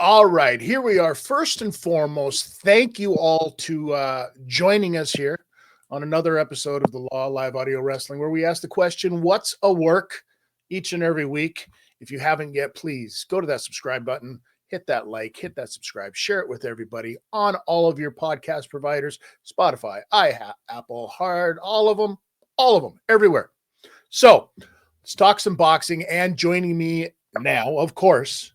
All right, here we are. First and foremost, thank you all to joining us here on another episode of the Law Live Audio Wrestling, where we ask the question, what's a work, each and every week. If you haven't yet, please go to that subscribe button, hit that like, hit that subscribe, share it with everybody on all of your podcast providers, Spotify, Apple, Hard, all of them, everywhere. So let's talk some boxing, and joining me now, of course,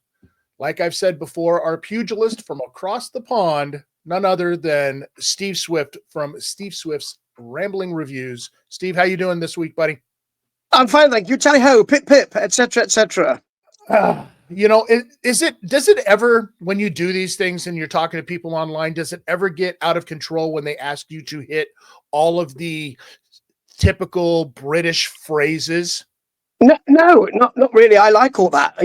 like I've said before, our pugilist from across the pond, none other than Steve Swift from Steve Swift's Rambling Reviews. Steve, how you doing this week, buddy? I'm fine, thank you. Tally ho, pip pip, etc., etc. Does it ever, when you do these things and you're talking to people online, does it ever get out of control when they ask you to hit all of the typical British phrases? No, not really. I like all that.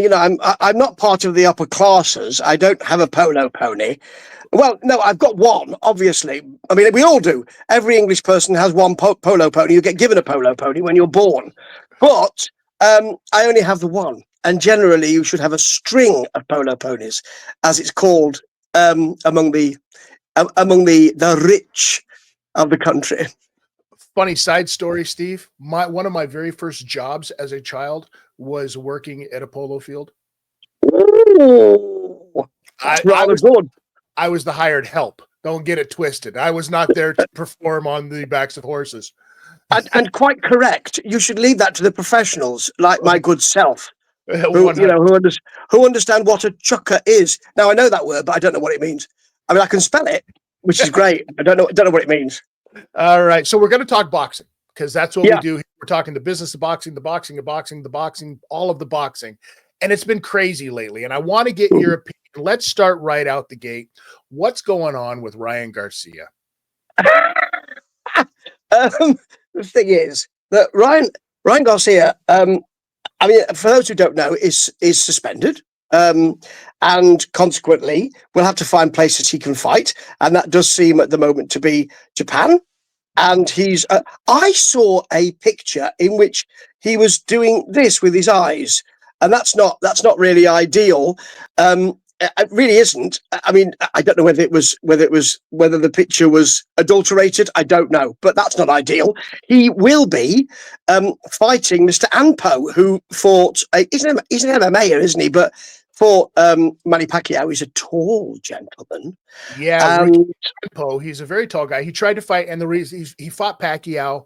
I'm not part of the upper classes. I don't have a polo pony. Well, no, I've got one, obviously. I mean, we all do. Every English person has one polo pony. You get given a polo pony when you're born. But I only have the one. And generally, you should have a string of polo ponies, as it's called among the rich of the country. Funny side story, Steve. One of my very first jobs as a child was working at a polo field. Ooh, I was the hired help. Don't get it twisted. I was not there to perform on the backs of horses. And quite correct. You should leave that to the professionals, like my good self, who understand what a chucker is. Now I know that word, but I don't know what it means. I mean, I can spell it, which is great. I don't know what it means. All right, so we're going to talk boxing because that's what we do. We're talking the business of boxing, all of the boxing, and it's been crazy lately. And I want to get your opinion. Let's start right out the gate. What's going on with Ryan Garcia? The thing is that Ryan Garcia, I mean, for those who don't know, is suspended. And consequently, we'll have to find places he can fight. And that does seem at the moment to be Japan. And he's, I saw a picture in which he was doing this with his eyes. And that's not really ideal. It really isn't. I mean, I don't know whether the picture was adulterated. I don't know, but that's not ideal. He will be fighting Mr. Anpo, who fought. He's an MMAer, isn't he? But fought Manny Pacquiao. He's a tall gentleman. Yeah, Anpo. He's a very tall guy. He tried to fight, and the reason he fought Pacquiao.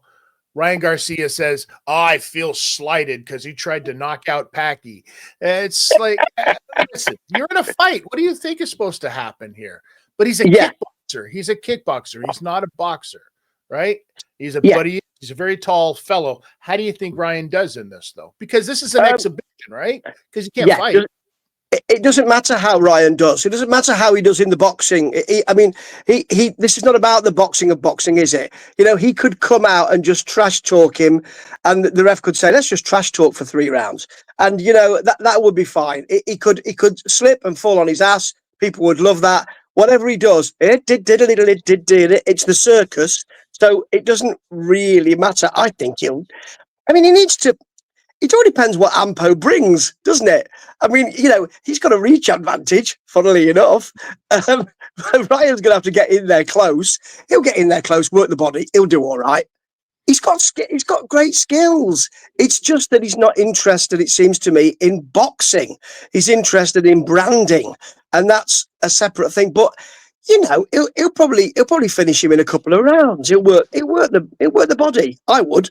Ryan Garcia says, I feel slighted because he tried to knock out Packy. It's like, listen, you're in a fight. What do you think is supposed to happen here? But he's a kickboxer. He's a kickboxer. He's not a boxer, right? He's a very tall fellow. How do you think Ryan does in this, though? Because this is an exhibition, right? Because you can't fight. It doesn't matter how Ryan does. It doesn't matter how he does in the boxing. This is not about the boxing of boxing, is it? You know, he could come out and just trash talk him, and the ref could say, "Let's just trash talk for 3 rounds," and you know that would be fine. He could slip and fall on his ass. People would love that. Whatever he does, it's the circus, so it doesn't really matter. I think he needs to. It all depends what Ampo brings, doesn't it? I mean, you know, he's got a reach advantage, funnily enough. Ryan's going to have to get in there close. He'll get in there close, work the body. He'll do all right. He's got great skills. It's just that he's not interested, it seems to me, in boxing. He's interested in branding, and that's a separate thing. But you know, he'll probably finish him in a couple of rounds. He'll work the body. I would.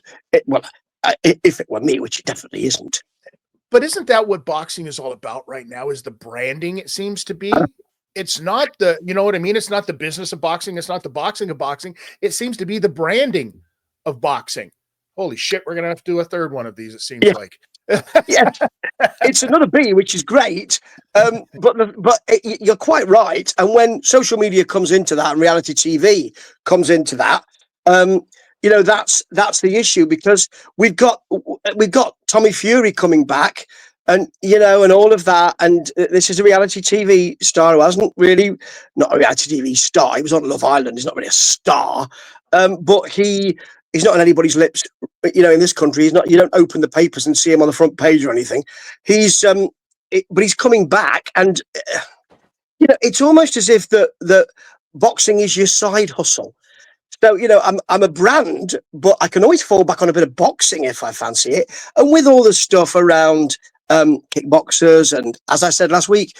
If it were me, which it definitely isn't. But isn't that what boxing is all about right now, is the branding, it seems to be? It's not the, you know what I mean? It's not the business of boxing. It's not the boxing of boxing. It seems to be the branding of boxing. Holy shit, we're going to have to do a third one of these, it seems like. Yeah, it's another B, which is great. You're quite right. And when social media comes into that, and reality TV comes into that, um, that's the issue, because we've got Tommy Fury coming back, and and all of that. And this is a reality TV star who hasn't really, not a reality TV star. He was on Love Island. He's not really a star, but he's not on anybody's lips. In this country, he's not. You don't open the papers and see him on the front page or anything. But he's coming back, and it's almost as if the boxing is your side hustle. So I'm a brand, but I can always fall back on a bit of boxing if I fancy it. And with all the stuff around kickboxers, and as I said last week,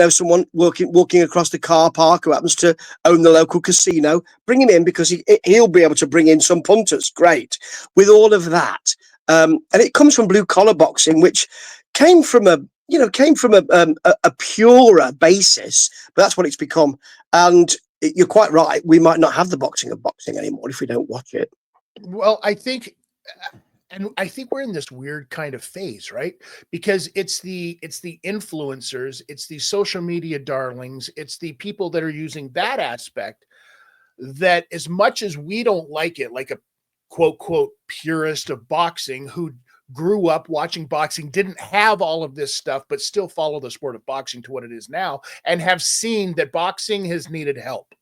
someone walking across the car park who happens to own the local casino, bring him in, because he'll be able to bring in some punters. Great. With all of that, and it comes from blue collar boxing, which came from a purer basis, but that's what it's become. And you're quite right. We might not have the boxing of boxing anymore if we don't watch it. Well, I think we're in this weird kind of phase, right? Because it's the influencers, it's the social media darlings, it's the people that are using that aspect, that as much as we don't like it, like a quote purist of boxing who grew up watching boxing, didn't have all of this stuff, but still follow the sport of boxing to what it is now, and have seen that boxing has needed help.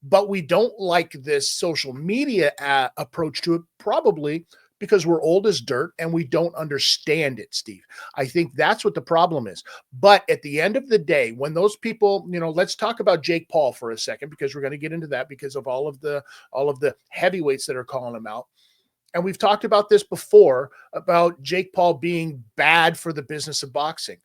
But we don't like this social media approach to it, probably because we're old as dirt and we don't understand it, Steve. I think that's what the problem is. But at the end of the day, when those people, let's talk about Jake Paul for a second, because we're going to get into that because of all of the heavyweights that are calling him out. And we've talked about this before, about Jake Paul being bad for the business of boxing.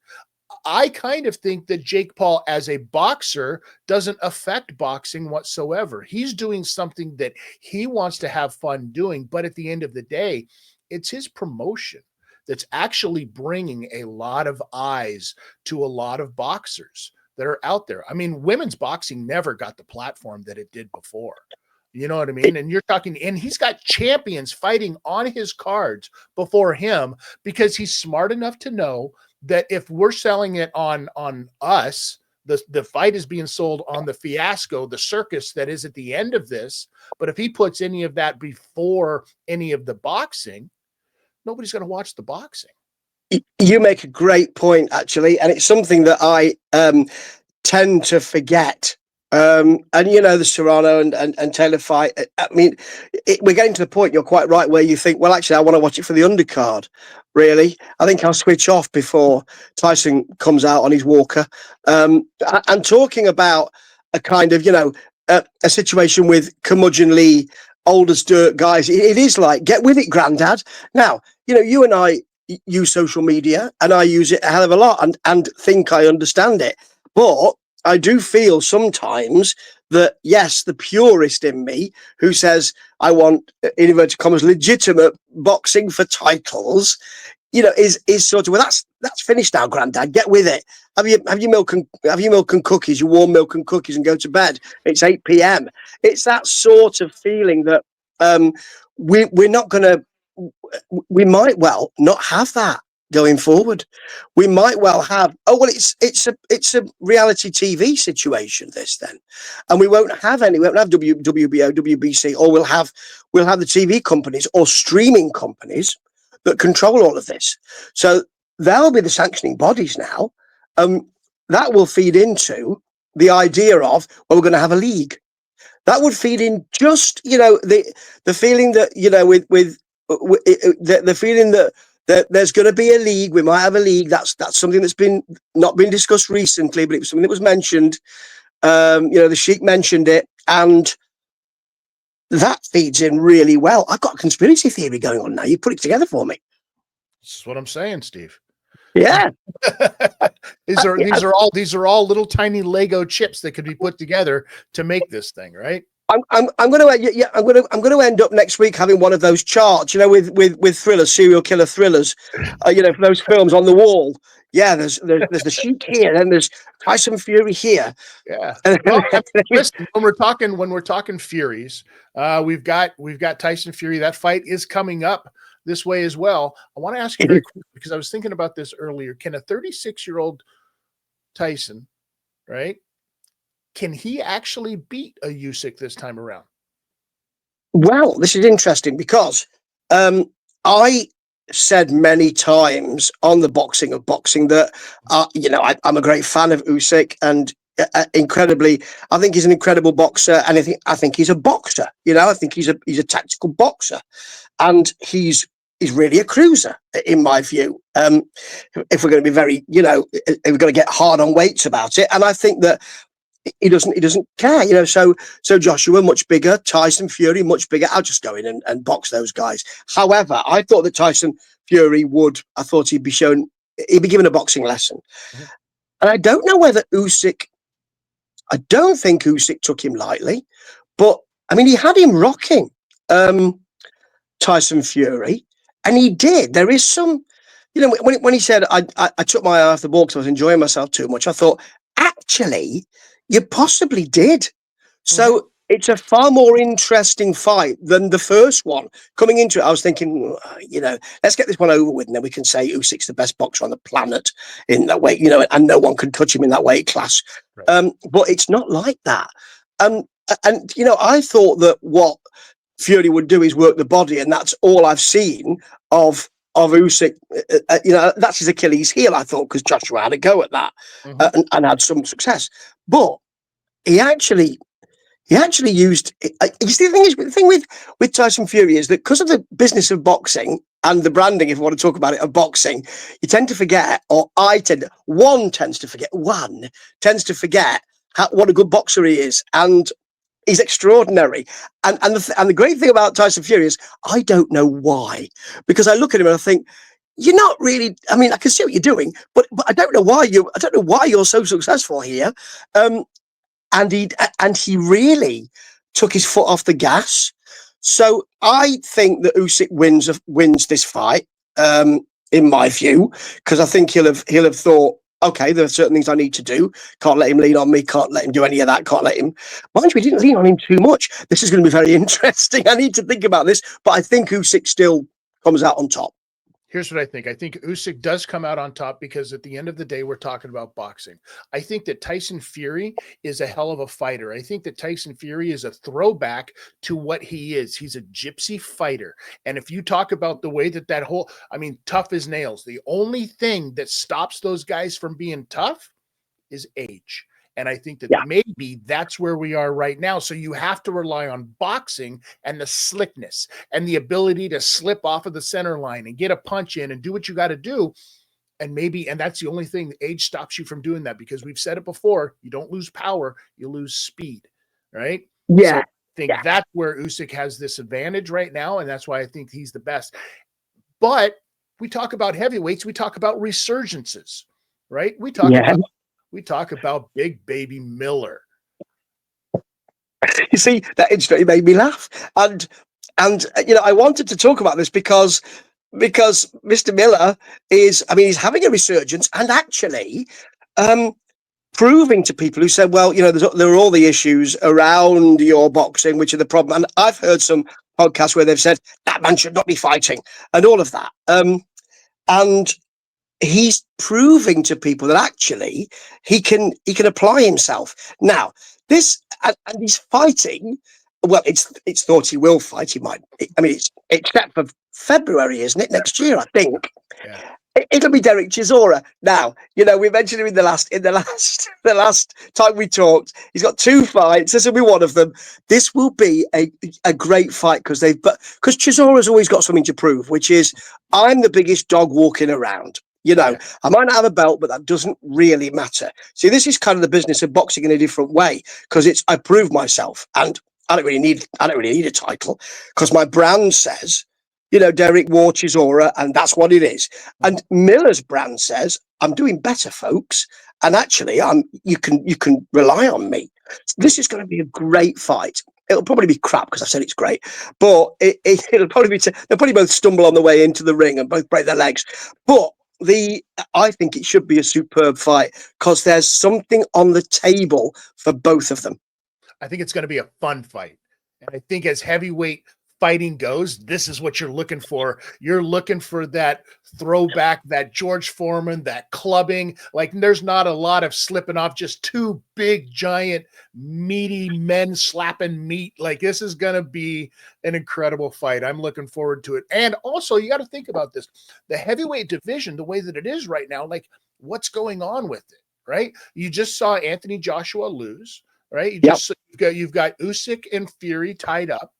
I kind of think that Jake Paul as a boxer doesn't affect boxing whatsoever. He's doing something that he wants to have fun doing. But at the end of the day, it's his promotion that's actually bringing a lot of eyes to a lot of boxers that are out there. I mean, women's boxing never got the platform that it did before. You know what I mean? And you're talking, and he's got champions fighting on his cards before him, because he's smart enough to know that if we're selling it on us, the fight is being sold on the fiasco, the circus that is at the end of this. But if he puts any of that before any of the boxing, nobody's going to watch the boxing. You make a great point, actually, and it's something that I tend to forget. And the Serrano and Taylor fight. I mean, we're getting to the point. You're quite right, where you think, well, actually, I want to watch it for the undercard. Really, I think I'll switch off before Tyson comes out on his walker. And talking about a kind of, a situation with curmudgeonly, old as dirt guys. It is like, get with it, Grandad. Now, you and I use social media, and I use it a hell of a lot, and think I understand it, but I do feel sometimes that, yes, the purist in me, who says I want, in inverted commas, legitimate boxing for titles, is sort of, well, that's finished now, Grandad. Get with it. Have your milk and cookies, your warm milk and cookies, and go to bed. It's 8 p.m. It's that sort of feeling that we're not going to. We might well not have that going forward. We might well have, it's a reality TV situation, this then, and we won't have WBO, WBC, or we'll have the TV companies or streaming companies that control all of this. So they'll be the sanctioning bodies now. That will feed into the idea of, well, we're going to have a league. That would feed in just the feeling that with the feeling that there's going to be a league. We might have a league. That's something that's not been discussed recently, but it was something that was mentioned. The Sheik mentioned it, and that feeds in really well. I've got a conspiracy theory going on now. You put it together for me. That's what I'm saying, Steve. Yeah. These are all little tiny Lego chips that could be put together to make this thing, right? I'm going to end up next week having one of those charts, with thrillers, serial killer thrillers, for those films on the wall. Yeah, there's the Sheik here, and there's Tyson Fury here. Yeah. Well, listen, when we're talking Furies, we've got Tyson Fury. That fight is coming up this way as well. I want to ask you very quickly, because I was thinking about this earlier. Can a 36-year-old Tyson, right? Can he actually beat a Usyk this time around? Well, this is interesting because I said many times on the boxing of boxing that I'm a great fan of Usyk, and incredibly, I think he's an incredible boxer, and I think he's a boxer. I think he's a tactical boxer, and he's really a cruiser in my view. If we're going to be very, if we're going to get hard on weights about it, and I think that he doesn't care, so Joshua much bigger, Tyson Fury much bigger. I'll just go in and box those guys. However, I thought that Tyson Fury I thought he'd be given a boxing lesson. Mhm. And I don't know whether I don't think Usyk took him lightly, but I mean, he had him rocking Tyson Fury, and he did. There is some, when he said, I took my eye off the ball because I was enjoying myself too much, I thought, actually, you possibly did. So it's a far more interesting fight than the first one. Coming into it, I was thinking, let's get this one over with, and then we can say Usyk's the best boxer on the planet in that weight, and no one can touch him in that weight class. Right. But it's not like that. And I thought that what Fury would do is work the body, and that's all I've seen of Usyk. That's his Achilles heel, I thought, because Joshua had a go at that and had some success. But he actually used. You see, the thing with Tyson Fury is that because of the business of boxing and the branding, if you want to talk about it, of boxing, you tend to forget, or one tends to forget what a good boxer he is, and he's extraordinary. And the great thing about Tyson Fury is I don't know why, because I look at him and I think, you're not really. I mean, I can see what you're doing, but I don't know why you're so successful here. And he really took his foot off the gas. So I think that Usyk wins this fight, in my view, because I think he'll have thought, okay, there are certain things I need to do. Can't let him lean on me. Can't let him do any of that. Can't let him. Mind you, we didn't lean on him too much. This is going to be very interesting. I need to think about this, but I think Usyk still comes out on top. Here's what I think. I think Usyk does come out on top because at the end of the day, we're talking about boxing. I think that Tyson Fury is a hell of a fighter. I think that Tyson Fury is a throwback to what he is. He's a gypsy fighter. And if you talk about the way that whole, tough as nails, the only thing that stops those guys from being tough is age. And I think that maybe that's where we are right now. So you have to rely on boxing and the slickness and the ability to slip off of the center line and get a punch in and do what you got to do. And that's the only thing. Age stops you from doing that, because we've said it before. You don't lose power, you lose speed, right? Yeah. So I think that's where Usyk has this advantage right now. And that's why I think he's the best. But we talk about heavyweights. We talk about resurgences, right? We talk about Big Baby Miller. You see, that instantly made me laugh. And I wanted to talk about this because Mr. Miller he's having a resurgence, and actually proving to people who said, well, there are all the issues around your boxing, which are the problem. And I've heard some podcasts where they've said that man should not be fighting and all of that. And he's proving to people that actually he can apply himself. Now, this and he's fighting. Well, it's thought he will fight. He might. It's except for February, isn't it? Next year, I think. Yeah. It'll be Derek Chisora. Now, we mentioned him in the last time we talked. He's got 2 fights. This will be one of them. This will be a great fight because Chisora's always got something to prove, which is I'm the biggest dog walking around. I might not have a belt, but that doesn't really matter. See, this is kind of the business of boxing in a different way, because I proved myself, and I don't really need a title, because my brand says, Derek War Chisora, and that's what it is. And Miller's brand says, I'm doing better, folks, and actually, you can rely on me. This is going to be a great fight. It'll probably be crap because I said it's great, but it'll probably be. They'll probably both stumble on the way into the ring and both break their legs, but. I think it should be a superb fight because there's something on the table for both of them. I think it's going to be a fun fight. And I think as heavyweight fighting goes, this is what you're looking for. You're looking for that throwback, that George Foreman, that clubbing. Like there's not a lot of slipping off, just two big, giant, meaty men slapping meat. Like this is going to be an incredible fight. I'm looking forward to it. And also, you got to think about this. The heavyweight division, the way that it is right now, like what's going on with it, right? You just saw Anthony Joshua lose, right? You've got Usyk and Fury tied up.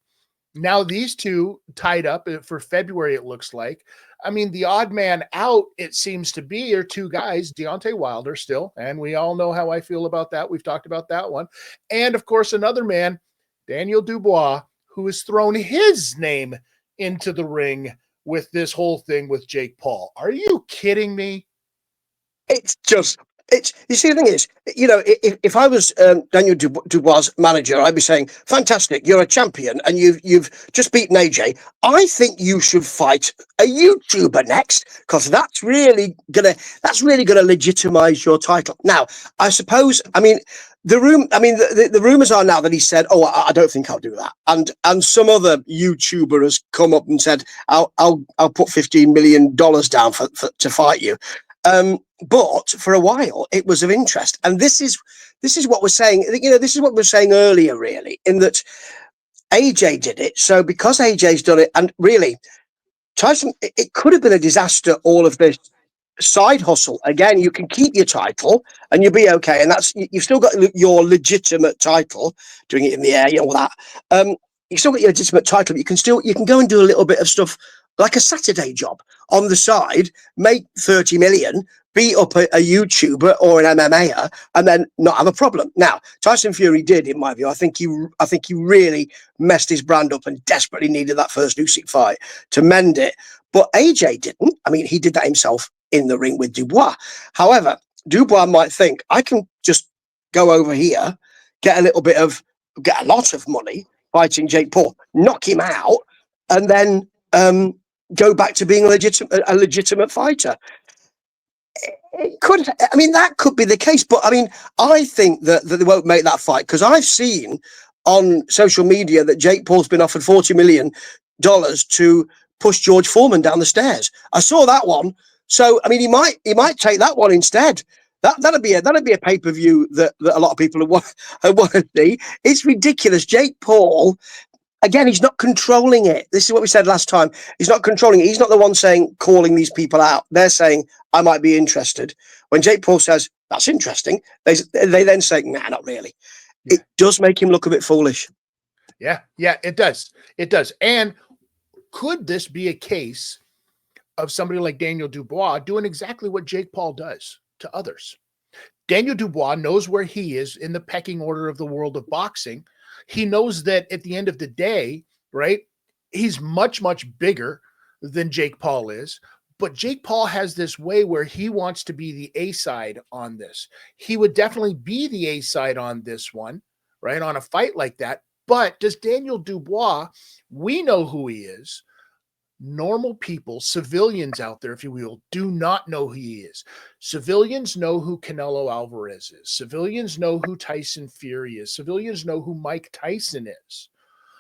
Now these two tied up for February, it looks like. I mean, the odd man out, it seems to be, are two guys, Deontay Wilder still, and we all know how I feel about that. We've talked about that one. And, of course, another man, Daniel Dubois, who has thrown his name into the ring with this whole thing with Jake Paul. Are you kidding me? It's just, you see, the thing is, you know, if I was Daniel Dubois' manager, I'd be saying, fantastic, you're a champion and you've just beaten AJ. I think you should fight a YouTuber next, because that's really gonna legitimize your title. Now, I suppose, I mean, the rumors are now that he said, "Oh, I don't think I'll do that," and some other YouTuber has come up and said, "I'll put $15 million down to fight you." But for a while, it was of interest, and this is what we're saying. You know, this is what we were saying earlier, really, in that AJ did it. So because AJ's done it, and really, Tyson, it could have been a disaster. All of this side hustle. Again, you can keep your title and you'll be okay, and that's you've still got your legitimate title. Doing it in the air, you know, all that. You still got your legitimate title. But you can go and do a little bit of stuff like a Saturday job on the side, make 30 million, beat up a YouTuber or an MMAer, and then not have a problem. Now, Tyson Fury did, in my view. I think he really messed his brand up and desperately needed that first Usyk fight to mend it. But AJ didn't. I mean, he did that himself in the ring with Dubois. However, Dubois might think, I can just go over here, get a lot of money fighting Jake Paul, knock him out, and then go back to being a legitimate fighter. It could, I mean, that could be the case, but I mean, I think that they won't make that fight, because I've seen on social media that Jake Paul's been offered $40 million to push George Foreman down the stairs. I saw that one, so I mean, he might take that one instead. That'd be a pay-per-view that a lot of people want to see. It's ridiculous. Jake Paul. Again, he's not controlling it. This is what we said last time. He's not controlling it. He's not the one calling these people out. They're saying, I might be interested. When Jake Paul says, that's interesting, they then say, nah, not really. Yeah. It does make him look a bit foolish. Yeah, it does. It does. And could this be a case of somebody like Daniel Dubois doing exactly what Jake Paul does to others? Daniel Dubois knows where he is in the pecking order of the world of boxing. He knows that at the end of the day, right, he's much, much bigger than Jake Paul is. But Jake Paul has this way where he wants to be the A side on this. He would definitely be the A side on this one, right, on a fight like that. But does Daniel Dubois, we know who he is. Normal people, civilians out there, if you will, do not know who he is. Civilians know who Canelo Alvarez is. Civilians know who Tyson Fury is. Civilians know who Mike Tyson is.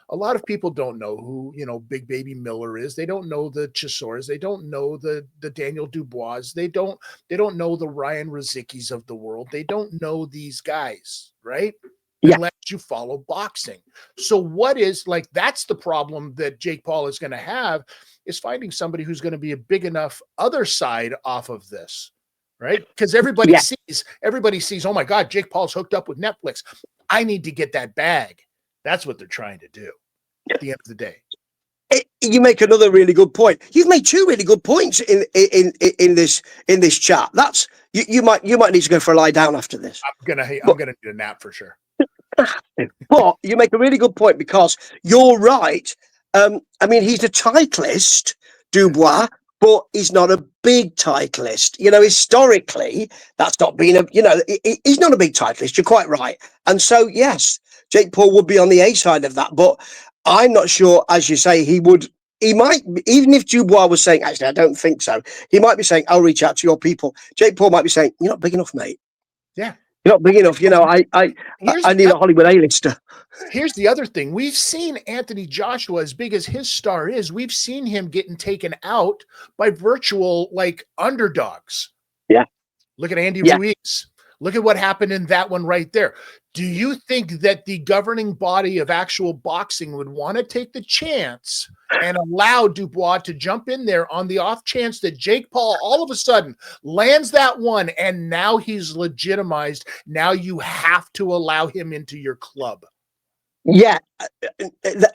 A lot of people don't know who, Big Baby Miller is. They don't know the Chisores. They don't know the Daniel Dubois. They don't know the Ryan Rozicki's of the world. They don't know these guys, right? Yeah. Unless you follow boxing. So that's the problem that Jake Paul is going to have, is finding somebody who's going to be a big enough other side off of this, right? Because everybody sees, oh my God, Jake Paul's hooked up with Netflix. I need to get that bag. That's what they're trying to do at the end of the day. You make another really good point. You've made two really good points in this chat. That's you might need to go for a lie down after this. I'm gonna need a nap for sure. But you make a really good point, because you're right. I mean, he's a titleist, Dubois, but he's not a big titleist. Historically, that's not been he's not a big titleist. You're quite right. And so, yes, Jake Paul would be on the A side of that, but I'm not sure, as you say, he might, even if Dubois was saying, actually, I don't think so, he might be saying, I'll reach out to your people. Jake Paul might be saying, you're not big enough, mate. Yeah. You're not big enough. Here's I need a Hollywood A-lister. Here's the other thing. We've seen Anthony Joshua, as big as his star is, we've seen him getting taken out by virtual like underdogs. Yeah. Look at Andy Yeah. Ruiz. Look at what happened in that one right there. Do you think that the governing body of actual boxing would want to take the chance and allow Dubois to jump in there on the off chance that Jake Paul all of a sudden lands that one and now he's legitimized? Now you have to allow him into your club. Yeah,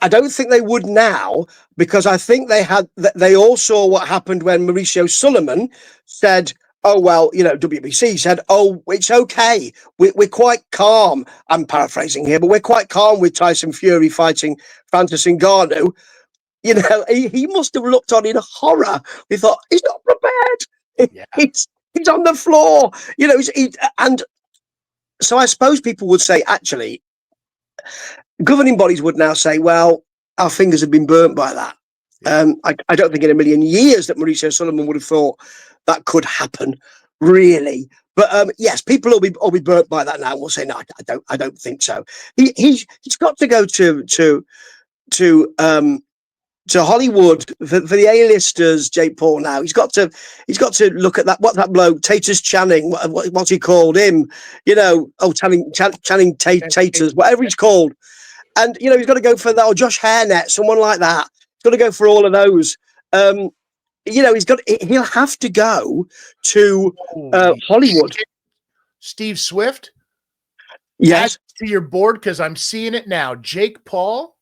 I don't think they would now, because I think they all saw what happened when Mauricio Sulaiman said, oh, well, WBC said, oh, it's okay. We're quite calm. I'm paraphrasing here, but we're quite calm with Tyson Fury fighting Francis Ngannou. He must have looked on in horror. He thought, he's not prepared. Yeah. He's on the floor. And so I suppose people would say, actually, governing bodies would now say, well, our fingers have been burnt by that. Yeah. I don't think in a million years that Mauricio Sulaiman would have thought that could happen, really. But yes, people will be burnt by that now. And we'll say, no, I don't think so. He's got to go to Hollywood for the A-listers. Jake Paul now. He's got to look at that. What's that bloke? Taters Channing. What's he called? Him. Channing Taters. Whatever he's called. And he's got to go for that, or Josh Hairnet, someone like that. He's got to go for all of those. He'll have to go to Hollywood. Steve Swift. Yes. Add to your board, because I'm seeing it now. Jake Paul,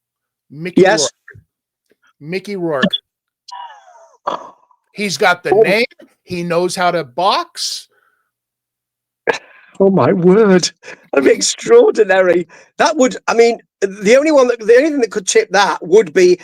Mickey Rourke. Mickey Rourke. He's got the name. He knows how to box. Oh my word! That'd be extraordinary. That would. I mean, the only thing that could tip that would be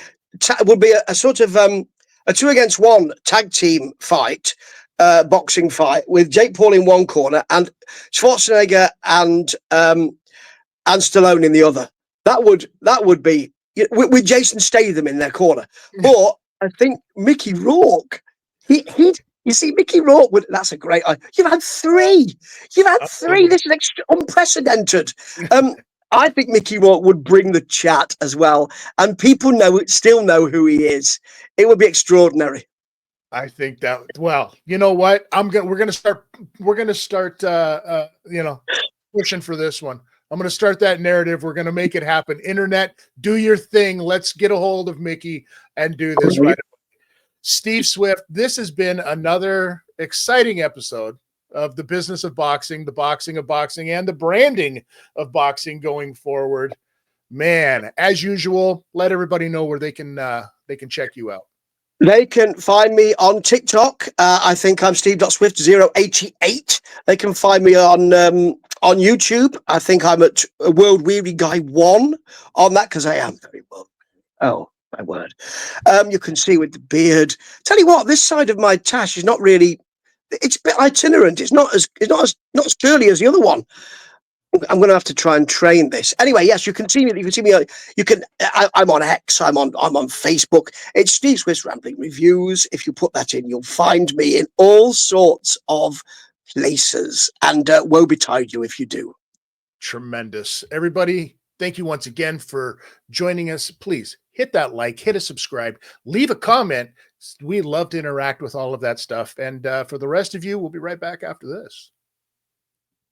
a sort of a 2-against-1 tag team fight, boxing fight with Jake Paul in one corner and Schwarzenegger and Stallone in the other. That would be with Jason Statham in their corner. But I think Mickey Rourke, you see, Mickey Rourke that's a great. You've had three. This is unprecedented. I think Mickey Rourke would bring the chat as well, and people still know who he is. It would be extraordinary. I think that. Well, you know what? We're gonna start pushing for this one. I'm going to start that narrative. We're going to make it happen. Internet, do your thing. Let's get a hold of Mickey and do this right away. Steve Swift, this has been another exciting episode of the business of boxing, the boxing of boxing, and the branding of boxing going forward. Man, as usual, let everybody know where they can check you out. They can find me on TikTok. I think I'm Steve.Swift088. They can find me on YouTube. I think I'm at World Weary Guy 1 on that, because I am very well. Oh, my word. You can see with the beard. Tell you what, this side of my tash is not really. It's a bit itinerant. It's not as curly as the other one. I'm going to have to try and train this. Anyway, yes, you can see me. You can see me. I'm on X. I'm on Facebook. It's Steve Swift's Rambling Reviews. If you put that in, you'll find me in all sorts of places. And woe betide you if you do. Tremendous, everybody. Thank you once again for joining us. Please hit that like, hit a subscribe, leave a comment. We love to interact with all of that stuff. And for the rest of you, we'll be right back after this.